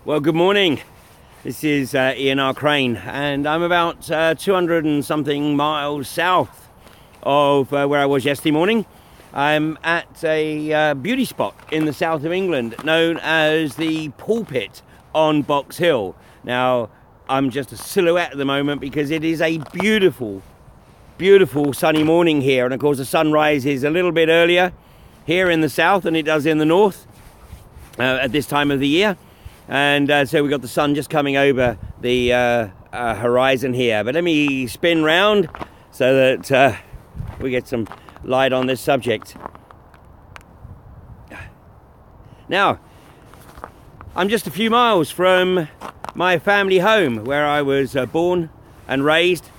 Well, good morning. This is Ian R. Crane, and I'm about 200 and something miles south of where I was yesterday morning. I'm at a beauty spot in the south of England known as the Pulpit on Box Hill. Now, I'm just a silhouette at the moment because it is a beautiful, beautiful sunny morning here. And of course, the sun rises a little bit earlier here in the south than it does in the north at this time of the year. And so we've got the sun just coming over the horizon here. But let me spin round so that we get some light on this subject. Now, I'm just a few miles from my family home where I was born and raised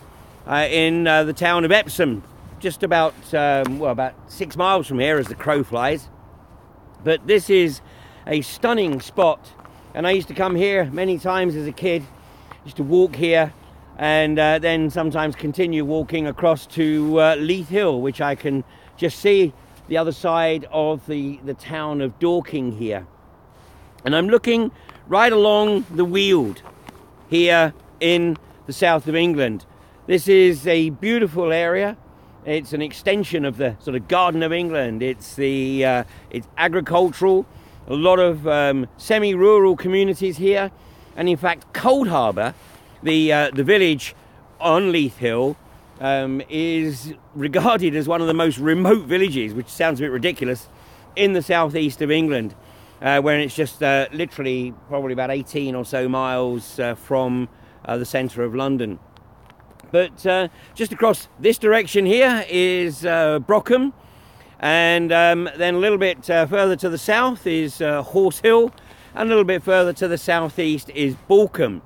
in the town of Epsom, just about, about 6 miles from here as the crow flies. But this is a stunning spot. And I used to come here many times as a kid. Used to walk here and then sometimes continue walking across to Leith Hill, which I can just see the other side of the town of Dorking here. And I'm looking right along the Weald here in the south of England. This is a beautiful area. It's an extension of the sort of Garden of England. It's agricultural. A lot of semi-rural communities here, and in fact Coldharbour, the village on Leith Hill, is regarded as one of the most remote villages, which sounds a bit ridiculous, in the southeast of England, where it's just literally probably about 18 or so miles from the centre of London. But just across this direction here is Brockham. And then a little bit further to the south is Horse Hill, and a little bit further to the southeast is Balcombe.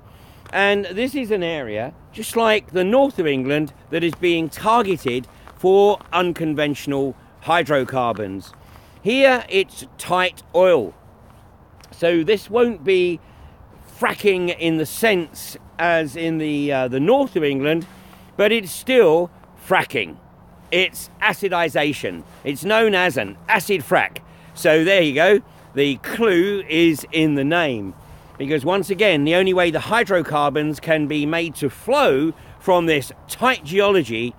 And this is an area, just like the north of England, that is being targeted for unconventional hydrocarbons. Here it's tight oil. So this won't be fracking in the sense as in the north of England, but it's still fracking. It's acidization. It's known as an acid frac. So there you go. The clue is in the name. Because once again, the only way the hydrocarbons can be made to flow from this tight geology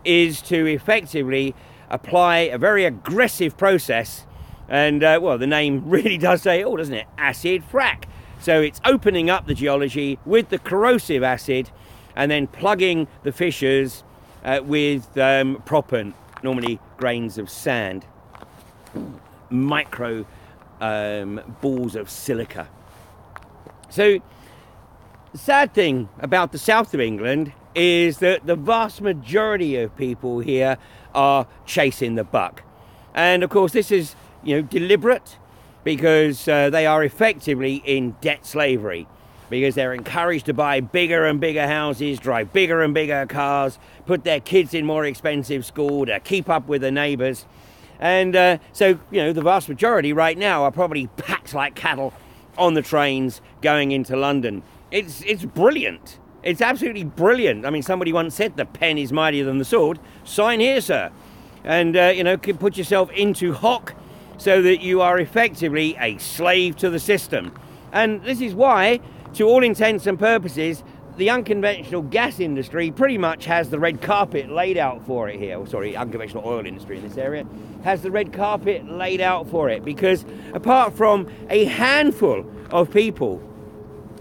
is to effectively apply a very aggressive process. And, well, the name really does say it all, doesn't it? Acid frac. So it's opening up the geology with the corrosive acid and then plugging the fissures with proppant, normally grains of sand, micro balls of silica. So the sad thing about the south of England is that the vast majority of people here are chasing the buck. And of course this is, deliberate, because they are effectively in debt slavery. Because they're encouraged to buy bigger and bigger houses, drive bigger and bigger cars, put their kids in more expensive school to keep up with the neighbours. And so, the vast majority right now are probably packed like cattle on the trains going into London. It's brilliant. It's absolutely brilliant. I mean, somebody once said the pen is mightier than the sword. Sign here, sir. And, can put yourself into hock so that you are effectively a slave to the system. And this is why, to all intents and purposes, the unconventional gas industry pretty much has the red carpet laid out for it here. Unconventional oil industry in this area has the red carpet laid out for it, because apart from a handful of people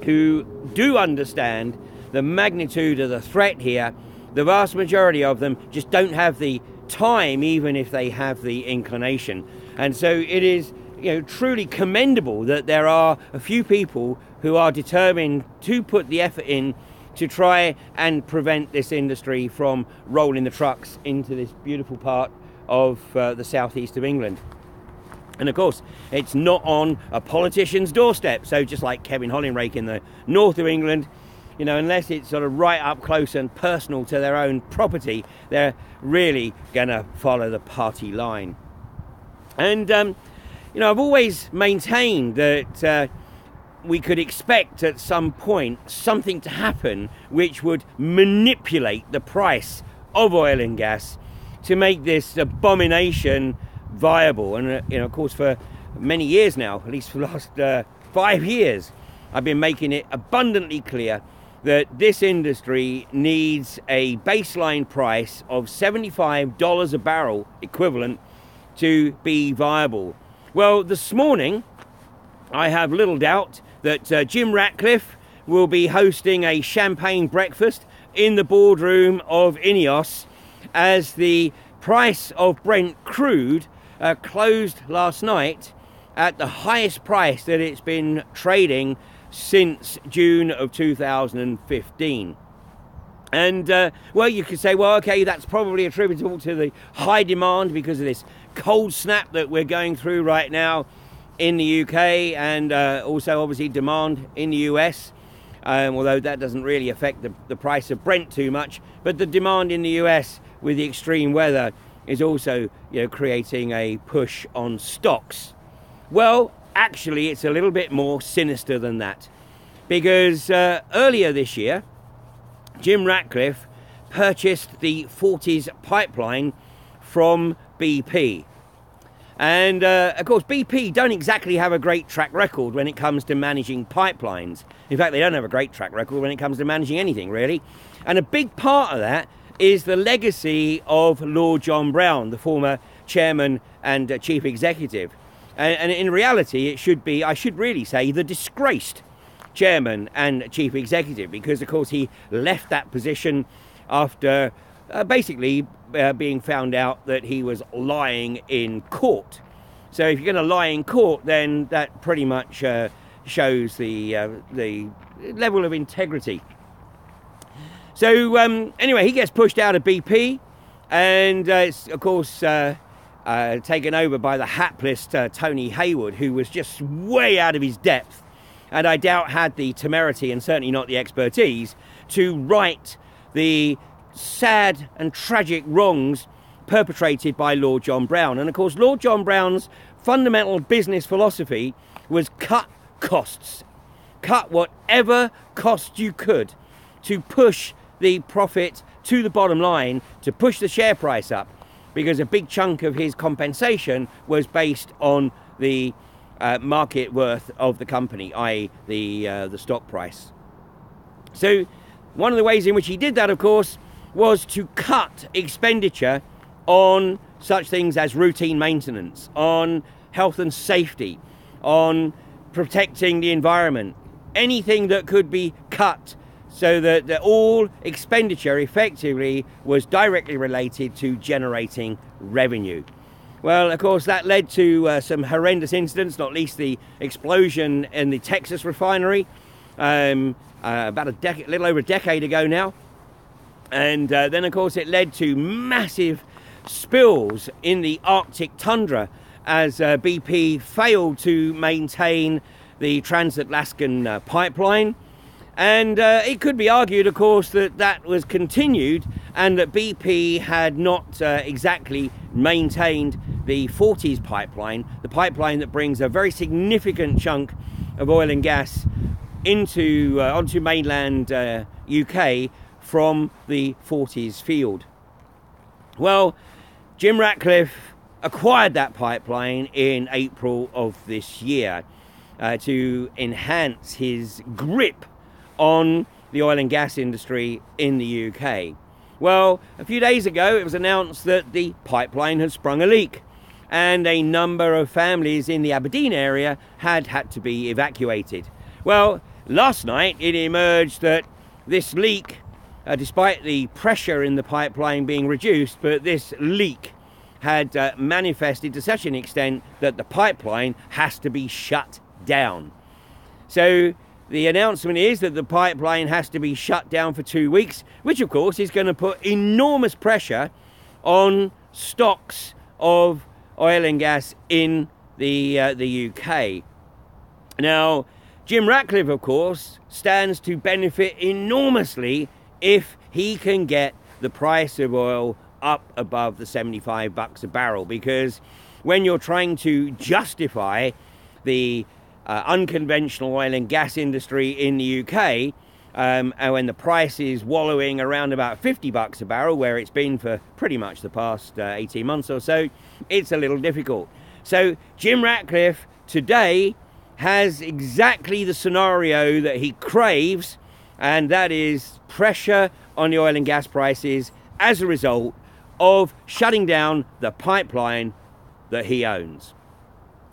who do understand the magnitude of the threat here, the vast majority of them just don't have the time, even if they have the inclination. And so it is truly commendable that there are a few people who are determined to put the effort in to try and prevent this industry from rolling the trucks into this beautiful part of the southeast of England. And of course, it's not on a politician's doorstep. So just like Kevin Hollinrake in the north of England, unless it's sort of right up close and personal to their own property, they're really going to follow the party line. And I've always maintained that we could expect at some point something to happen which would manipulate the price of oil and gas to make this abomination viable. And of course, for many years now, at least for the last 5 years, I've been making it abundantly clear that this industry needs a baseline price of $75 a barrel equivalent to be viable. Well, this morning, I have little doubt that Jim Ratcliffe will be hosting a champagne breakfast in the boardroom of INEOS as the price of Brent crude closed last night at the highest price that it's been trading since June of 2015. And well, you could say, well, okay, that's probably attributable to the high demand because of this cold snap that we're going through right now in the UK, and also obviously demand in the US, although that doesn't really affect the price of Brent too much. But the demand in the US with the extreme weather is also, you know, creating a push on stocks. Well, actually, it's a little bit more sinister than that, because earlier this year, Jim Ratcliffe purchased the Forties Pipeline from BP. And of course, BP don't exactly have a great track record when it comes to managing pipelines. In fact, they don't have a great track record when it comes to managing anything, really. And a big part of that is the legacy of Lord John Browne, the former chairman and chief executive. And in reality, it should be, I should really say, the disgraced chairman and chief executive, because of course he left that position after basically being found out that he was lying in court. So if you're going to lie in court, then that pretty much shows the level of integrity. So anyway, he gets pushed out of BP, and it's of course taken over by the hapless Tony Hayward, who was just way out of his depth, and I doubt had the temerity and certainly not the expertise to right the sad and tragic wrongs perpetrated by Lord John Browne. And of course, Lord John Browne's fundamental business philosophy was cut costs. Cut whatever cost you could to push the profit to the bottom line, to push the share price up, because a big chunk of his compensation was based on the market worth of the company, i.e. the stock price. So one of the ways in which he did that, of course, was to cut expenditure on such things as routine maintenance, on health and safety, on protecting the environment, anything that could be cut, so that all expenditure effectively was directly related to generating revenue. Well, of course, that led to some horrendous incidents, not least the explosion in the Texas refinery about a little over a decade ago now. And then, of course, it led to massive spills in the Arctic tundra as BP failed to maintain the Trans-Alaskan pipeline. And it could be argued, of course, that that was continued and that BP had not exactly maintained the Forties Pipeline, the pipeline that brings a very significant chunk of oil and gas into onto mainland UK from the Forties field. Well, Jim Ratcliffe acquired that pipeline in April of this year to enhance his grip on the oil and gas industry in the UK. Well, a few days ago it was announced that the pipeline had sprung a leak and a number of families in the Aberdeen area had to be evacuated. Well, last night it emerged that this leak, despite the pressure in the pipeline being reduced, but this leak had manifested to such an extent that the pipeline has to be shut down. So the announcement is that the pipeline has to be shut down for 2 weeks, which of course is going to put enormous pressure on stocks of oil and gas in the UK. Now, Jim Ratcliffe, of course, stands to benefit enormously if he can get the price of oil up above the $75 a barrel, because when you're trying to justify the unconventional oil and gas industry in the UK, and when the price is wallowing around about $50 a barrel, where it's been for pretty much the past 18 months or so, it's a little difficult. So Jim Ratcliffe today has exactly the scenario that he craves, and that is pressure on the oil and gas prices as a result of shutting down the pipeline that he owns.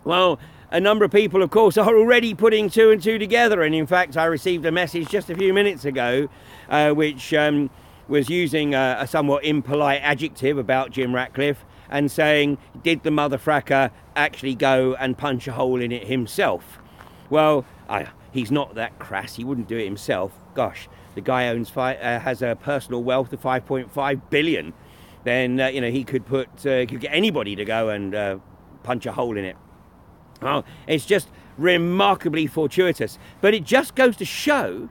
Well, a number of people, of course, are already putting two and two together, and in fact I received a message just a few minutes ago which was using a somewhat impolite adjective about Jim Ratcliffe and saying, did the mother fracker actually go and punch a hole in it himself? Well, he's not that crass, he wouldn't do it himself. Gosh, the guy has a personal wealth of 5.5 billion. Then you know, he could get anybody to go and punch a hole in it. Well, it's just remarkably fortuitous, but it just goes to show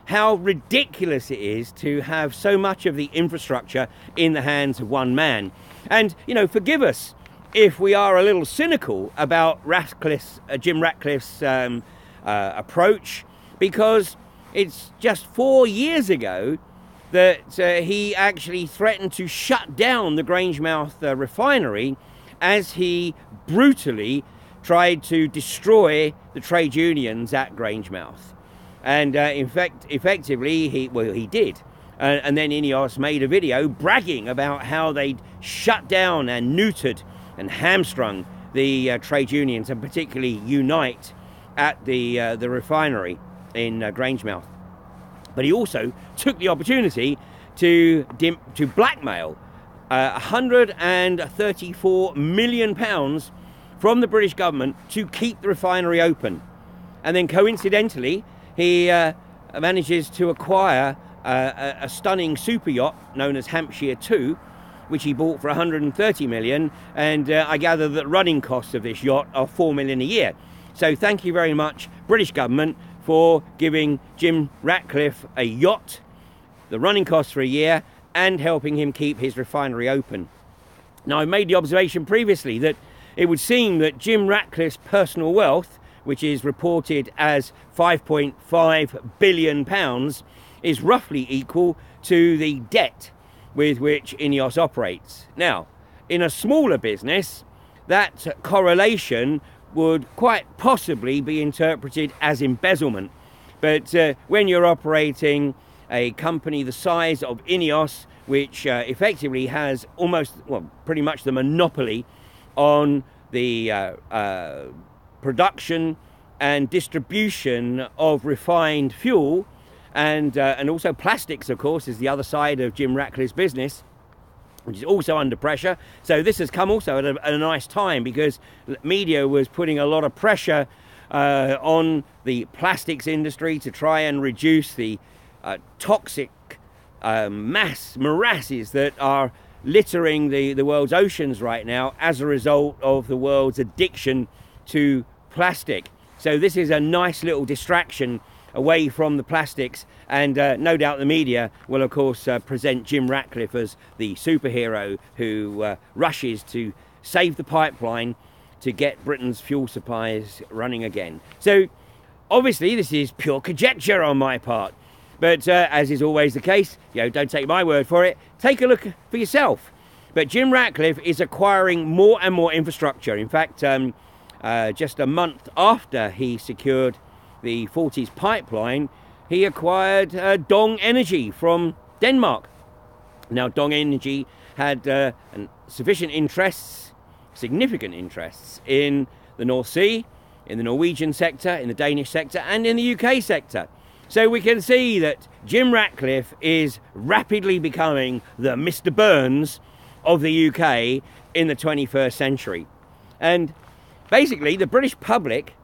how ridiculous it is to have so much of the infrastructure in the hands of one man. And, you know, forgive us if we are a little cynical about Jim Ratcliffe's approach, because it's just 4 years ago that he actually threatened to shut down the Grangemouth refinery as he brutally tried to destroy the trade unions at Grangemouth. And in fact, effectively, he did. And then INEOS made a video bragging about how they'd shut down and neutered and hamstrung the trade unions, and particularly Unite at the refinery in Grangemouth. But he also took the opportunity to blackmail £134 million from the British government to keep the refinery open. And then coincidentally, he manages to acquire a stunning super yacht known as Hampshire 2, which he bought for 130 million, and I gather that running costs of this yacht are 4 million a year. So thank you very much, British government, for giving Jim Ratcliffe a yacht, the running costs for a year, and helping him keep his refinery open. Now, I made the observation previously that it would seem that Jim Ratcliffe's personal wealth, which is reported as £5.5 billion, is roughly equal to the debt with which INEOS operates. Now, in a smaller business, that correlation would quite possibly be interpreted as embezzlement. But when you're operating a company the size of INEOS, which effectively has pretty much the monopoly on the production and distribution of refined fuel, and also plastics, of course, is the other side of Jim Ratcliffe's business, which is also under pressure. So this has come also at a nice time, because media was putting a lot of pressure on the plastics industry to try and reduce the toxic morasses that are littering the world's oceans right now as a result of the world's addiction to plastic. So this is a nice little distraction away from the plastics, and no doubt the media will of course present Jim Ratcliffe as the superhero who rushes to save the pipeline to get Britain's fuel supplies running again. So obviously this is pure conjecture on my part, but as is always the case, you know, don't take my word for it, take a look for yourself. But Jim Ratcliffe is acquiring more and more infrastructure. In fact, just a month after he secured the Forties Pipeline, he acquired Dong Energy from Denmark. Now, Dong Energy had significant interests in the North Sea, in the Norwegian sector, in the Danish sector, and in the UK sector. So we can see that Jim Ratcliffe is rapidly becoming the Mr. Burns of the UK in the 21st century. And basically, the British public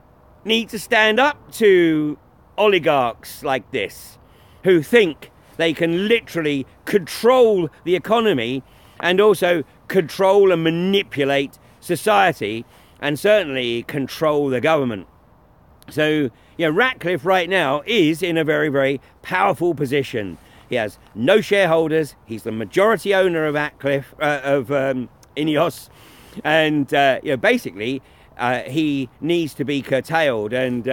need to stand up to oligarchs like this, who think they can literally control the economy and also control and manipulate society, and certainly control the government. So, you know, Ratcliffe right now is in a very, very powerful position. He has no shareholders. He's the majority owner of INEOS, and you know, basically he needs to be curtailed. And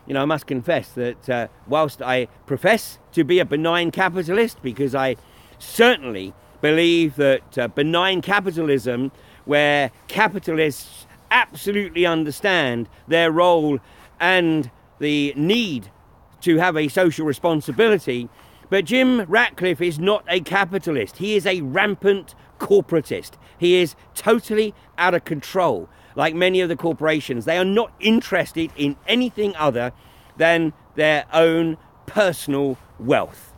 you know, I must confess that whilst I profess to be a benign capitalist, because I certainly believe that benign capitalism, where capitalists absolutely understand their role and the need to have a social responsibility. But Jim Ratcliffe is not a capitalist. He is a rampant corporatist. He is totally out of control. Like many of the corporations, they are not interested in anything other than their own personal wealth.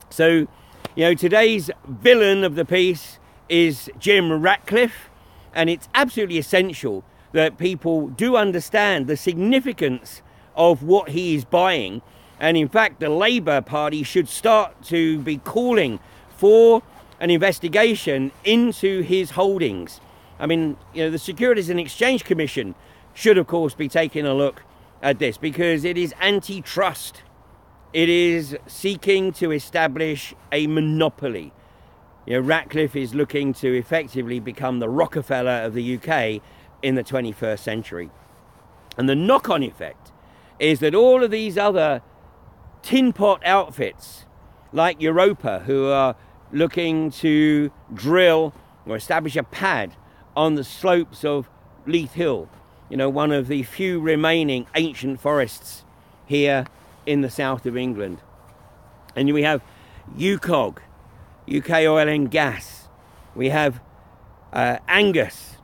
So, you know, today's villain of the piece is Jim Ratcliffe, and it's absolutely essential that people do understand the significance of what he is buying. And in fact, the Labour Party should start to be calling for an investigation into his holdings. I mean, you know, the Securities and Exchange Commission should, of course, be taking a look at this, because it is antitrust. It is seeking to establish a monopoly. You know, Ratcliffe is looking to effectively become the Rockefeller of the UK in the 21st century. And the knock-on effect is that all of these other tin pot outfits, like Europa, who are looking to drill or establish a pad on the slopes of Leith Hill, you know, one of the few remaining ancient forests here in the south of England. And we have UCOG, UK Oil and Gas. We have Angus.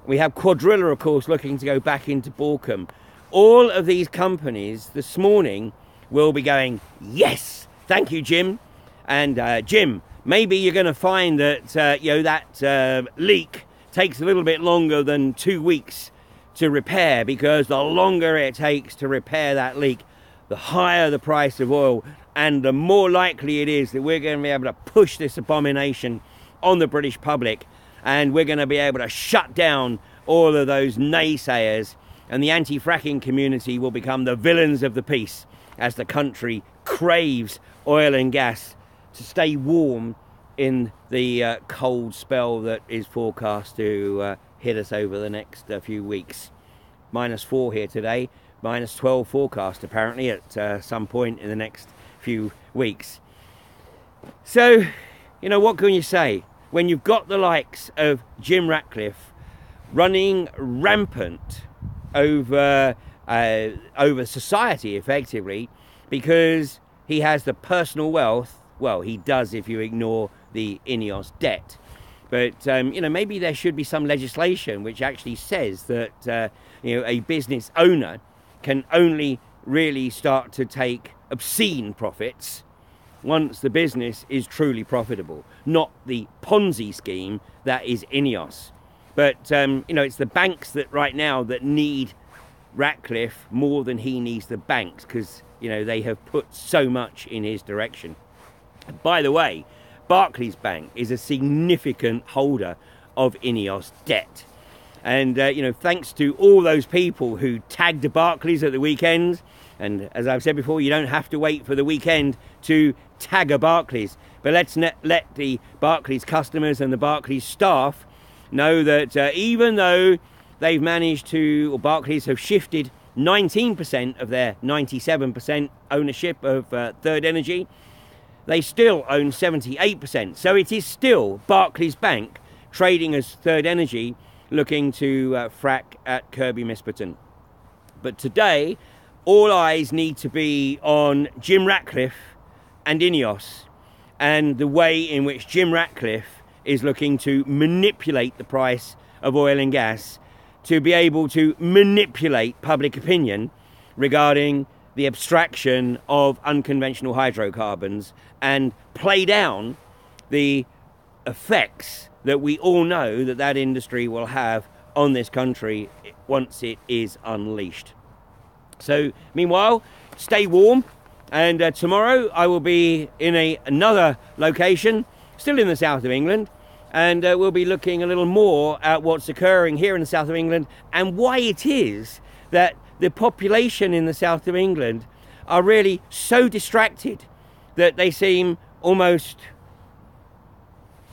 We have Quadrilla, of course, looking to go back into Borkum. All of these companies this morning will be going, yes, thank you, Jim. And Jim, maybe you're going to find that, you know, that leak takes a little bit longer than 2 weeks to repair, because the longer it takes to repair that leak, the higher the price of oil, and the more likely it is that we're going to be able to push this abomination on the British public, and we're going to be able to shut down all of those naysayers, and the anti-fracking community will become the villains of the piece as the country craves oil and gas to stay warm in the cold spell that is forecast to hit us over the next few weeks. -4 here today, -12 forecast apparently at some point in the next few weeks. So, you know, what can you say when you've got the likes of Jim Ratcliffe running rampant over society effectively, because he has the personal wealth? Well, he does if you ignore the INEOS debt. But, you know, maybe there should be some legislation which actually says that, you know, a business owner can only really start to take obscene profits once the business is truly profitable, not the Ponzi scheme that is INEOS. But, you know, it's the banks that right now that need Ratcliffe more than he needs the banks, because, you know, they have put so much in his direction. By the way, Barclays Bank is a significant holder of INEOS debt. And, you know, thanks to all those people who tagged Barclays at the weekend, and as I've said before, you don't have to wait for the weekend to tag a Barclays. But let's let the Barclays customers and the Barclays staff know that even though they've managed to, or Barclays have shifted 19% of their 97% ownership of Third Energy, they still own 78%. So it is still Barclays Bank trading as Third Energy, looking to frack at Kirby Misperton. But today, all eyes need to be on Jim Ratcliffe and INEOS, and the way in which Jim Ratcliffe is looking to manipulate the price of oil and gas to be able to manipulate public opinion regarding the abstraction of unconventional hydrocarbons and play down the effects that we all know that that industry will have on this country once it is unleashed. So meanwhile, stay warm, and tomorrow I will be in another location, still in the south of England, and we'll be looking a little more at what's occurring here in the south of England and why it is that the population in the south of England are really so distracted that they seem almost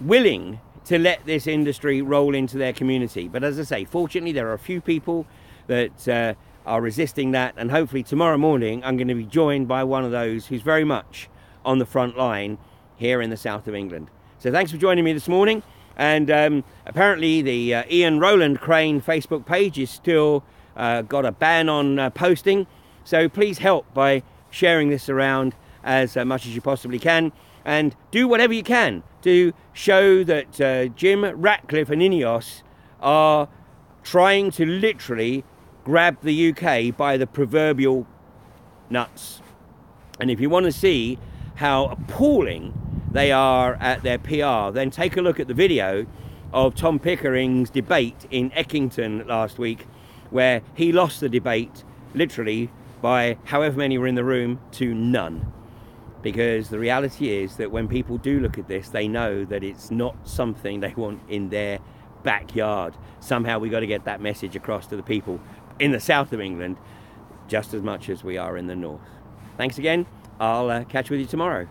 willing to let this industry roll into their community. But as I say, fortunately there are a few people that are resisting that, and hopefully tomorrow morning I'm going to be joined by one of those who's very much on the front line here in the south of England. So thanks for joining me this morning, and apparently the Ian Rowland Crane Facebook page is still got a ban on posting. So please help by sharing this around as much as you possibly can, and do whatever you can to show that Jim Ratcliffe and INEOS are trying to literally grab the UK by the proverbial nuts. And if you want to see how appalling they are at their PR, then take a look at the video of Tom Pickering's debate in Eckington last week, where he lost the debate literally by however many were in the room to none. Because the reality is that when people do look at this, they know that it's not something they want in their backyard. Somehow we've got to get that message across to the people in the south of England just as much as we are in the north. Thanks again. I'll catch with you tomorrow.